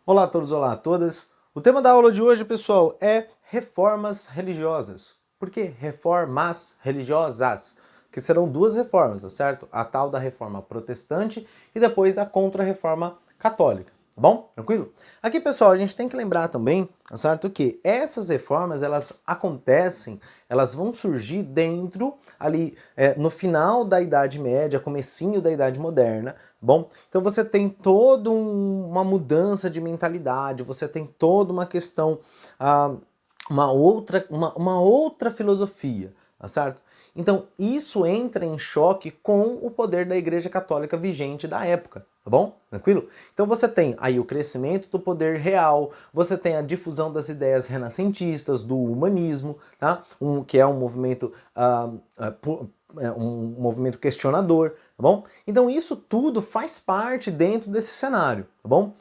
Olá a todos, olá a todas. O tema da aula de hoje, pessoal, é reformas religiosas. Por que reformas religiosas? Que serão duas reformas, tá certo? A tal da reforma protestante e depois a contra-reforma católica, tá bom? Tranquilo? Aqui, pessoal, a gente tem que lembrar também, tá certo, que essas reformas, elas acontecem, elas vão surgir dentro, ali, no final da Idade Média, comecinho da Idade Moderna. Bom, então você tem toda uma mudança de mentalidade, você tem toda uma questão, uma outra filosofia, tá certo? Então isso entra em choque com o poder da Igreja Católica vigente da época, tá bom? Tranquilo? Então você tem aí o crescimento do poder real, você tem a difusão das ideias renascentistas, do humanismo, tá? Que é um movimento, um movimento questionador, tá bom? Então isso tudo faz parte dentro desse cenário, tá bom?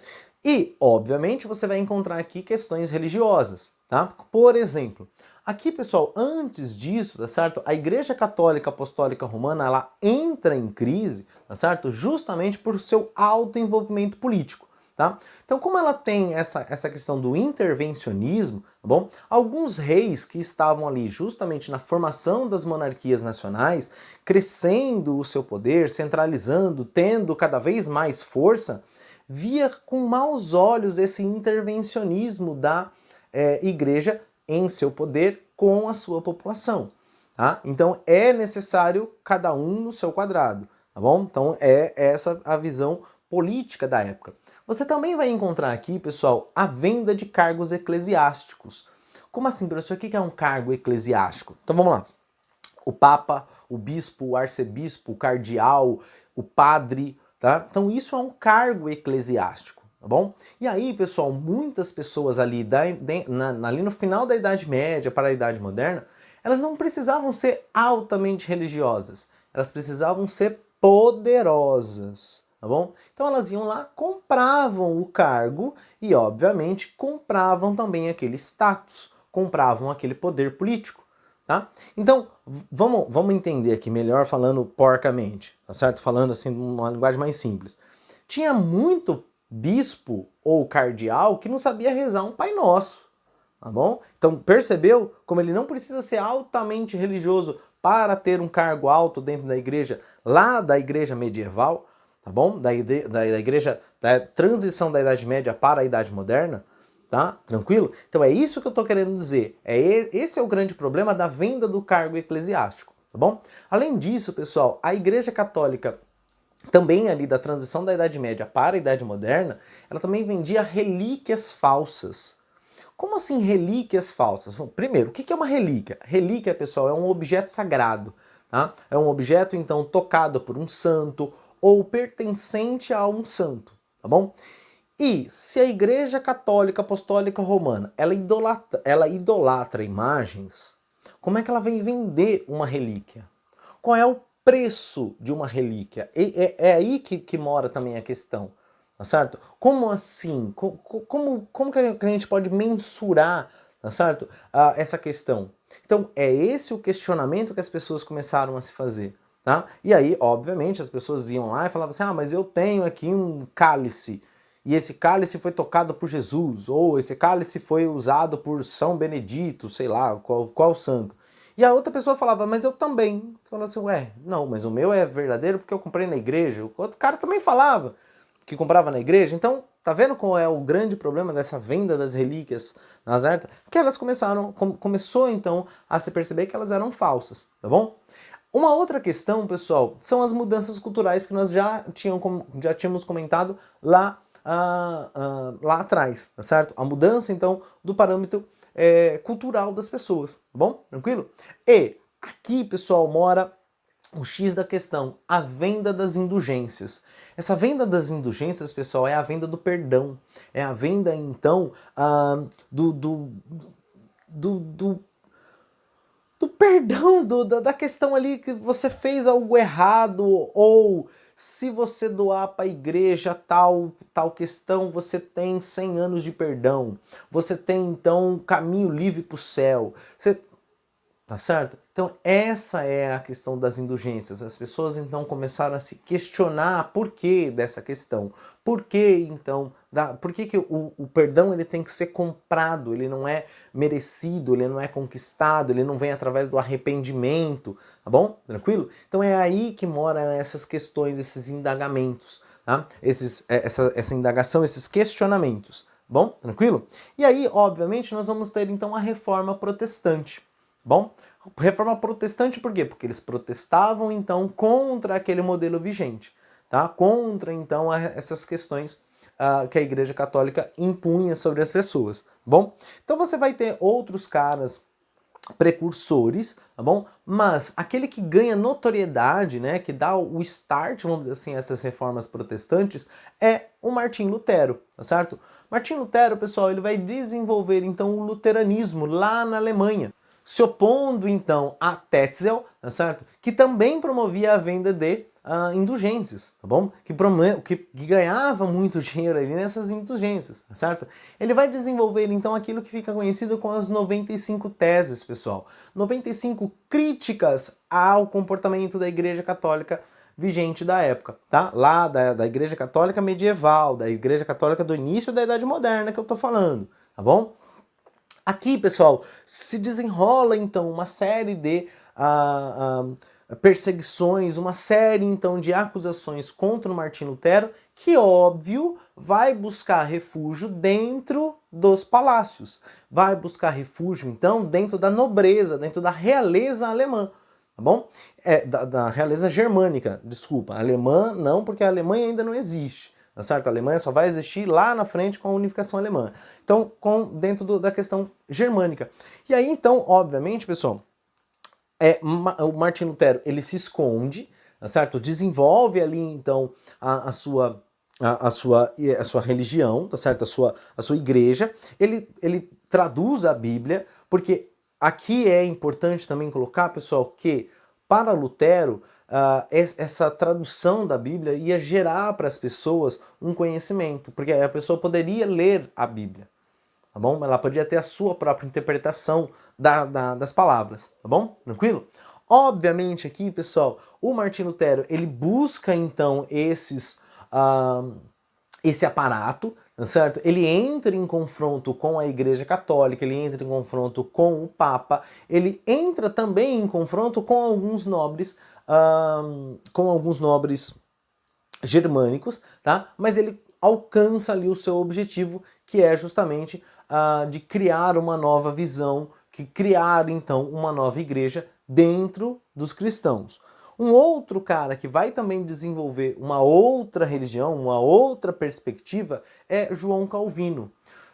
E, obviamente, você vai encontrar aqui questões religiosas, tá? Por exemplo, aqui, pessoal, antes disso, tá certo? A Igreja Católica Apostólica Romana, ela entra em crise, tá certo? Justamente por seu alto envolvimento político. Tá? Então, como ela tem essa questão do intervencionismo, tá bom? Alguns reis que estavam ali justamente na formação das monarquias nacionais, crescendo o seu poder, centralizando, tendo cada vez mais força, via com maus olhos esse intervencionismo da igreja em seu poder com a sua população. Tá? Então é necessário cada um no seu quadrado, tá bom? Então é essa a visão política da época. Você também vai encontrar aqui, pessoal, a venda de cargos eclesiásticos. Como assim, professor? O que é um cargo eclesiástico? Então vamos lá. O Papa, o Bispo, o Arcebispo, o Cardeal, o Padre, tá? Então isso é um cargo eclesiástico, tá bom? E aí, pessoal, muitas pessoas ali, ali no final da Idade Média para a Idade Moderna, elas não precisavam ser altamente religiosas, elas precisavam ser poderosas, tá bom? Então elas iam lá, compravam o cargo e, obviamente, compravam também aquele status, compravam aquele poder político, tá? Então, vamos entender aqui melhor falando porcamente, tá certo? Falando assim, numa linguagem mais simples. Tinha muito bispo ou cardeal que não sabia rezar um Pai Nosso, tá bom? Então, percebeu como ele não precisa ser altamente religioso para ter um cargo alto dentro da igreja, lá da igreja medieval, tá bom? Da igreja, da transição da Idade Média para a Idade Moderna, tá? Tranquilo? Então é isso que eu tô querendo dizer. Esse é o grande problema da venda do cargo eclesiástico, tá bom? Além disso, pessoal, a Igreja Católica também ali da transição da Idade Média para a Idade Moderna, ela também vendia relíquias falsas. Como assim relíquias falsas? Primeiro, o que é uma relíquia? Relíquia, pessoal, é um objeto sagrado, tá? É um objeto, então, tocado por um santo ou pertencente a um santo, tá bom? E se a Igreja Católica Apostólica Romana ela idolatra imagens, como é que ela vem vender uma relíquia? Qual é o preço de uma relíquia? É aí que mora também a questão, tá certo? Como assim? Como que a gente pode mensurar, tá certo? Essa questão. Então, é esse o questionamento que as pessoas começaram a se fazer. Tá? E aí, obviamente, as pessoas iam lá e falavam assim: ah, mas eu tenho aqui um cálice, e esse cálice foi tocado por Jesus, ou esse cálice foi usado por São Benedito, sei lá, qual santo. E a outra pessoa falava, mas eu também. Você fala assim, ué, não, mas o meu é verdadeiro porque eu comprei na igreja. O outro cara também falava que comprava na igreja. Então, tá vendo qual é o grande problema dessa venda das relíquias nas artes? Que elas começou então a se perceber que elas eram falsas, tá bom? Uma outra questão, pessoal, são as mudanças culturais que nós já tínhamos comentado lá atrás, tá certo? A mudança, então, do parâmetro cultural das pessoas, tá bom? Tranquilo? E aqui, pessoal, mora o X da questão, a venda das indulgências. Essa venda das indulgências, pessoal, é a venda do perdão. É a venda, então, do perdão, da questão ali que você fez algo errado, ou se você doar para a igreja tal questão, você tem 100 anos de perdão. Você tem, então, caminho livre para o céu. Tá certo? Então essa é a questão das indulgências. As pessoas então começaram a se questionar por que dessa questão. Por que então, por que o perdão ele tem que ser comprado, ele não é merecido, ele não é conquistado, ele não vem através do arrependimento, tá bom? Tranquilo? Então é aí que moram essas questões, esses indagamentos, tá? Essa indagação, esses questionamentos, tá bom? Tranquilo? E aí, obviamente, nós vamos ter então a reforma protestante. Bom, reforma protestante por quê? Porque eles protestavam então contra aquele modelo vigente, tá? Contra então essas questões que a Igreja Católica impunha sobre as pessoas, bom? Então você vai ter outros caras precursores, tá bom? Mas aquele que ganha notoriedade, né, que dá o start, vamos dizer assim, a essas reformas protestantes, é o Martim Lutero, tá certo? Martim Lutero, pessoal, ele vai desenvolver então o luteranismo lá na Alemanha, se opondo então a Tetzel, tá certo? Que também promovia a venda de indulgências, tá bom? Que ganhava muito dinheiro ali nessas indulgências, tá certo? Ele vai desenvolver então aquilo que fica conhecido com as 95 teses, pessoal. 95 críticas ao comportamento da Igreja Católica vigente da época, tá? Lá da Igreja Católica medieval, da Igreja Católica do início da Idade Moderna que eu tô falando, tá bom? Aqui, pessoal, se desenrola então uma série de perseguições, uma série então de acusações contra o Martim Lutero, que óbvio vai buscar refúgio dentro dos palácios, vai buscar refúgio então dentro da nobreza, dentro da realeza alemã, tá bom? Da realeza germânica, desculpa, alemã não, porque a Alemanha ainda não existe. Tá certo? A Alemanha só vai existir lá na frente com a unificação alemã. Então, dentro da questão germânica. E aí, então, obviamente, pessoal, o Martim Lutero, ele se esconde, tá certo? Desenvolve ali, então, a sua religião, tá certo? A sua igreja. Ele traduz a Bíblia, porque aqui é importante também colocar, pessoal, que para Lutero, essa tradução da Bíblia ia gerar para as pessoas um conhecimento, porque a pessoa poderia ler a Bíblia, tá bom? Ela podia ter a sua própria interpretação das palavras, tá bom? Tranquilo? Obviamente aqui, pessoal, o Martim Lutero, ele busca então esse aparato, certo? Ele entra em confronto com a Igreja Católica, ele entra em confronto com o Papa, ele entra também em confronto com alguns nobres germânicos, tá? Mas ele alcança ali o seu objetivo, que é justamente de criar uma nova visão, que criar então uma nova igreja dentro dos cristãos. Um outro cara que vai também desenvolver uma outra religião, uma outra perspectiva, é João Calvino.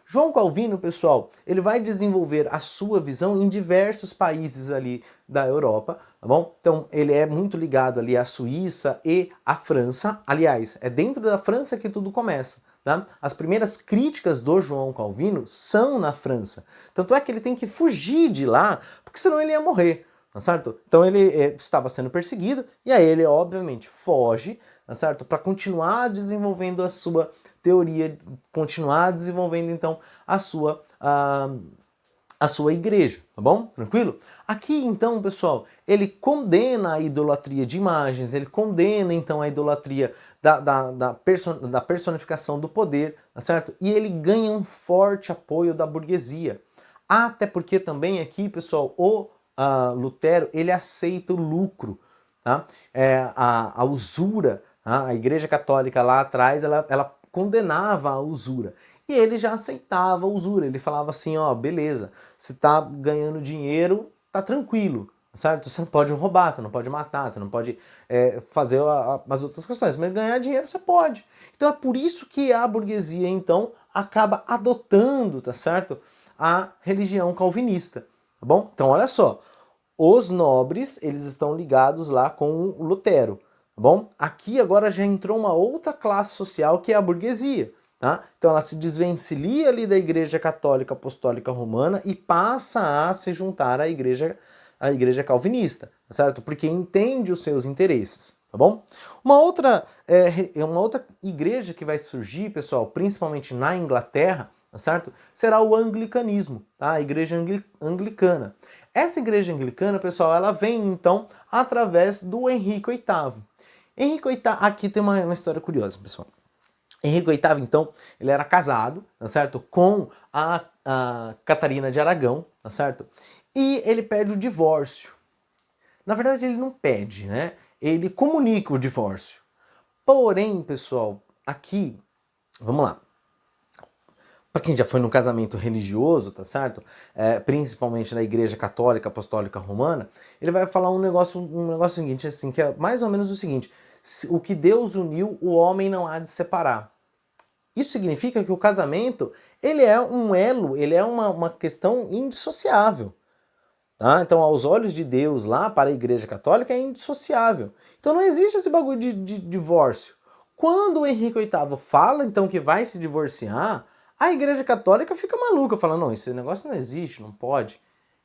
João Calvino, pessoal, ele vai desenvolver a sua visão em diversos países ali da Europa, tá bom? Então, ele é muito ligado ali à Suíça e à França. Aliás, é dentro da França que tudo começa, tá? As primeiras críticas do João Calvino são na França. Tanto é que ele tem que fugir de lá, porque senão ele ia morrer, tá certo? Então, ele estava sendo perseguido, e aí ele, obviamente, foge, tá certo? Para continuar desenvolvendo a sua teoria, continuar desenvolvendo então a sua igreja, tá bom? Tranquilo? Aqui então, pessoal, ele condena a idolatria de imagens, ele condena então a idolatria da personificação do poder, tá certo? E ele ganha um forte apoio da burguesia. Até porque também aqui, pessoal, o Lutero, ele aceita o lucro, tá? A usura, tá? A Igreja Católica lá atrás, ela condenava a usura. E ele já aceitava a usura, ele falava assim, ó, beleza, você tá ganhando dinheiro, tá tranquilo, certo? Você não pode roubar, você não pode matar, você não pode fazer as outras questões, mas ganhar dinheiro você pode. Então é por isso que a burguesia, então, acaba adotando, tá certo? A religião calvinista, tá bom? Então olha só, os nobres, eles estão ligados lá com o Lutero, tá bom? Aqui agora já entrou uma outra classe social que é a burguesia, tá? Então ela se desvencilha ali da Igreja Católica Apostólica Romana e passa a se juntar à Igreja Calvinista, tá certo? Porque entende os seus interesses, tá bom? Uma outra igreja que vai surgir, pessoal, principalmente na Inglaterra, tá certo? Será o anglicanismo, tá? A Igreja Anglicana. Essa igreja anglicana, pessoal, ela vem então através do Henrique VIII. Henrique VIII, aqui tem uma história curiosa, pessoal. Henrique VIII, então, ele era casado, tá certo? Com a Catarina de Aragão, tá certo? E ele pede o divórcio. Na verdade, ele não pede, né? Ele comunica o divórcio. Porém, pessoal, aqui, vamos lá. Para quem já foi num casamento religioso, tá certo? Principalmente na Igreja Católica Apostólica Romana, ele vai falar um negócio seguinte, assim, que é mais ou menos o seguinte: o que Deus uniu, o homem não há de separar. Isso significa que o casamento, ele é um elo, ele é uma questão indissociável. Tá? Então, aos olhos de Deus, lá para a Igreja Católica, é indissociável. Então não existe esse bagulho de divórcio. Quando o Henrique VIII fala, então, que vai se divorciar, a Igreja Católica fica maluca, fala, não, esse negócio não existe, não pode.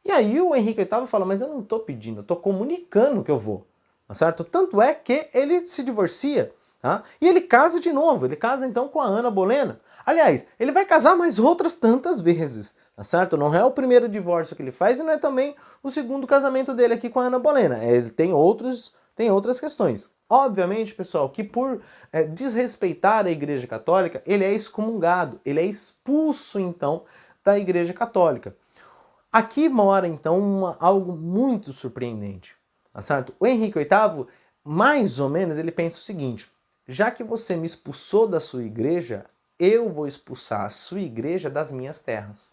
E aí o Henrique VIII fala, mas eu não estou pedindo, eu estou comunicando que eu vou. Tá certo? Tanto é que ele se divorcia. Tá? E ele casa de novo, ele casa então com a Ana Bolena. Aliás, ele vai casar mais outras tantas vezes, tá certo? Não é o primeiro divórcio que ele faz e não é também o segundo casamento dele aqui com a Ana Bolena. Ele tem outras questões. Obviamente, pessoal, que por desrespeitar a Igreja Católica, ele é excomungado, ele é expulso então da Igreja Católica. Aqui mora então algo muito surpreendente, tá certo? O Henrique VIII, mais ou menos, ele pensa o seguinte: já que você me expulsou da sua igreja, eu vou expulsar a sua igreja das minhas terras.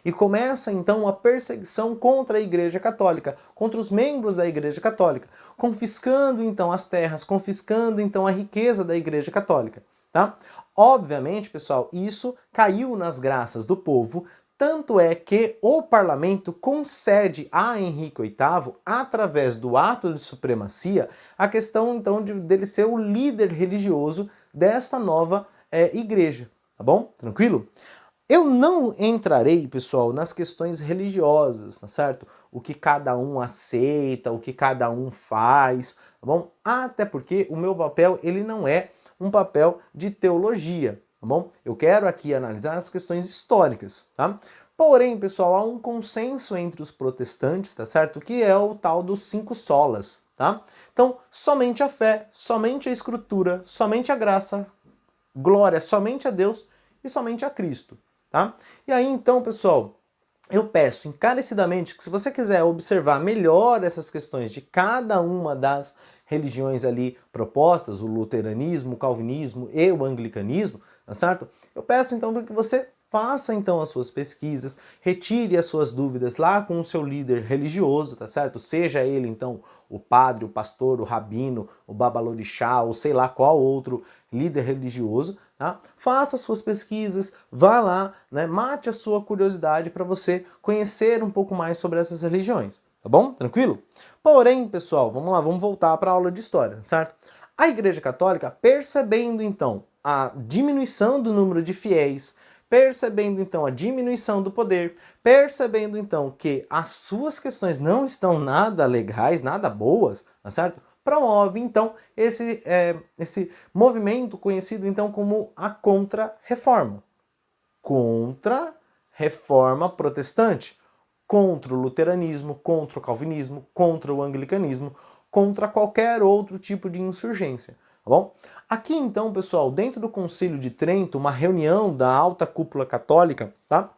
E começa então a perseguição contra a Igreja Católica, contra os membros da Igreja Católica, confiscando então as terras, confiscando então a riqueza da Igreja Católica, tá? Obviamente, pessoal, isso caiu nas graças do povo, tanto é que o parlamento concede a Henrique VIII, através do ato de supremacia, a questão então dele ser o líder religioso desta nova igreja, tá bom? Tranquilo? Eu não entrarei, pessoal, nas questões religiosas, tá certo? O que cada um aceita, o que cada um faz, tá bom? Até porque o meu papel, ele não é um papel de teologia, tá bom? Eu quero aqui analisar as questões históricas, tá? Porém, pessoal, há um consenso entre os protestantes, tá certo? Que é o tal dos 5 solas, tá? Então, somente a fé, somente a escritura, somente a graça, glória somente a Deus e somente a Cristo, tá? E aí, então, pessoal, eu peço encarecidamente que se você quiser observar melhor essas questões de cada uma das religiões ali propostas, o luteranismo, o calvinismo e o anglicanismo, tá certo? Eu peço então para que você faça então as suas pesquisas, retire as suas dúvidas lá com o seu líder religioso, tá certo? Seja ele então o padre, o pastor, o rabino, o babalorixá, ou sei lá qual outro líder religioso, tá? Faça as suas pesquisas, vá lá, né? Mate a sua curiosidade para você conhecer um pouco mais sobre essas religiões, tá bom? Tranquilo? Porém, pessoal, vamos lá, vamos voltar para a aula de história, certo? A Igreja Católica, percebendo então a diminuição do número de fiéis, percebendo então a diminuição do poder, percebendo então que as suas questões não estão nada legais, nada boas, tá certo? Promove então esse movimento conhecido então como a Contra-Reforma. Contra-Reforma protestante. Contra o luteranismo, contra o calvinismo, contra o anglicanismo, contra qualquer outro tipo de insurgência, tá bom? Aqui então, pessoal, dentro do Concílio de Trento, uma reunião da alta cúpula católica, tá?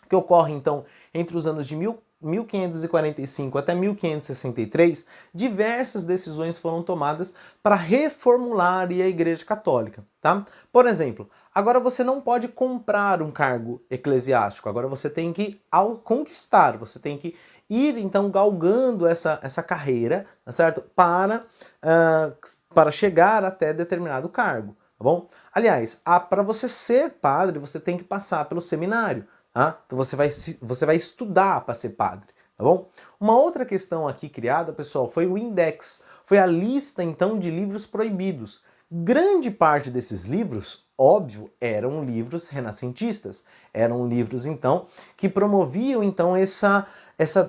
Que ocorre então entre os anos de 1545 até 1563, diversas decisões foram tomadas para reformular a Igreja Católica, tá? Por exemplo, agora você não pode comprar um cargo eclesiástico, agora você tem que conquistar, você tem que ir então galgando essa carreira, tá certo? Para chegar até determinado cargo, tá bom? Aliás, para você ser padre, você tem que passar pelo seminário, tá? Então você vai estudar para ser padre, tá bom? Uma outra questão aqui criada, pessoal, foi o Index, foi a lista então de livros proibidos. Grande parte desses livros, óbvio, eram livros renascentistas, eram livros então que promoviam então essa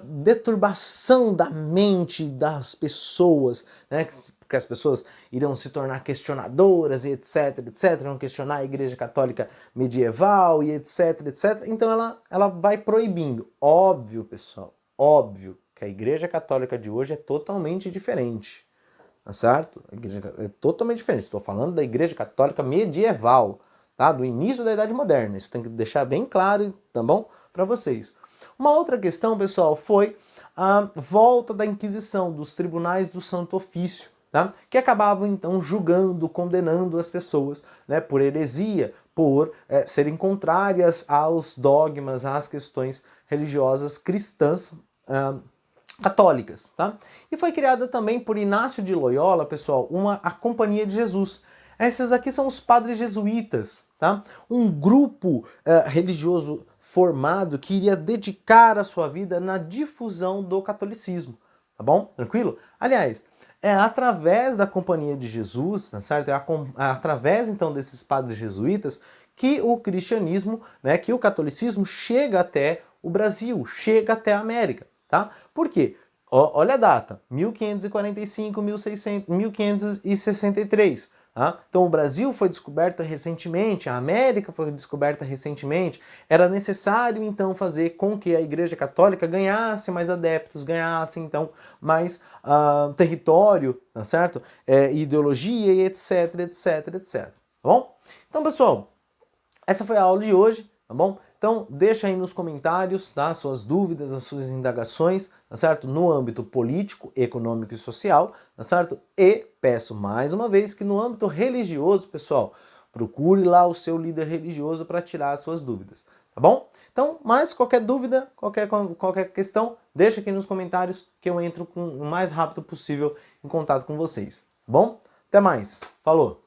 deturbação da mente das pessoas, né? Que as pessoas iriam se tornar questionadoras e etc, etc, vão questionar a Igreja Católica medieval e etc, etc. Então ela vai proibindo. Óbvio, pessoal, óbvio que a Igreja Católica de hoje é totalmente diferente, tá certo? A igreja é totalmente diferente. Estou falando da Igreja Católica medieval, tá? Do início da Idade Moderna. Isso tem que deixar bem claro, tá bom? Para vocês. Uma outra questão, pessoal, foi a volta da Inquisição, dos tribunais do Santo Ofício, tá? Que acabavam então julgando, condenando as pessoas, né, por heresia, por serem contrárias aos dogmas, às questões religiosas cristãs católicas, tá? E foi criada também por Inácio de Loyola, pessoal, a Companhia de Jesus. Esses aqui são os padres jesuítas, tá? Um grupo religioso formado que iria dedicar a sua vida na difusão do catolicismo, tá bom? Tranquilo? Aliás, é através da Companhia de Jesus, tá certo? É através então desses padres jesuítas que o cristianismo, né, que o catolicismo chega até o Brasil, chega até a América, tá? Por quê? Olha a data, 1545, 1563. Tá? Então o Brasil foi descoberto recentemente, a América foi descoberta recentemente. Era necessário então fazer com que a Igreja Católica ganhasse mais adeptos, ganhasse então mais território, tá certo? Ideologia e etc, etc, etc. Tá bom? Então, pessoal, essa foi a aula de hoje, tá bom? Então, deixa aí nos comentários, tá, suas dúvidas, as suas indagações, tá certo? No âmbito político, econômico e social, tá certo? E peço mais uma vez que no âmbito religioso, pessoal, procure lá o seu líder religioso para tirar as suas dúvidas, tá bom? Então, mais qualquer dúvida, qualquer questão, deixa aqui nos comentários que eu entro com o mais rápido possível em contato com vocês, tá bom? Até mais, falou!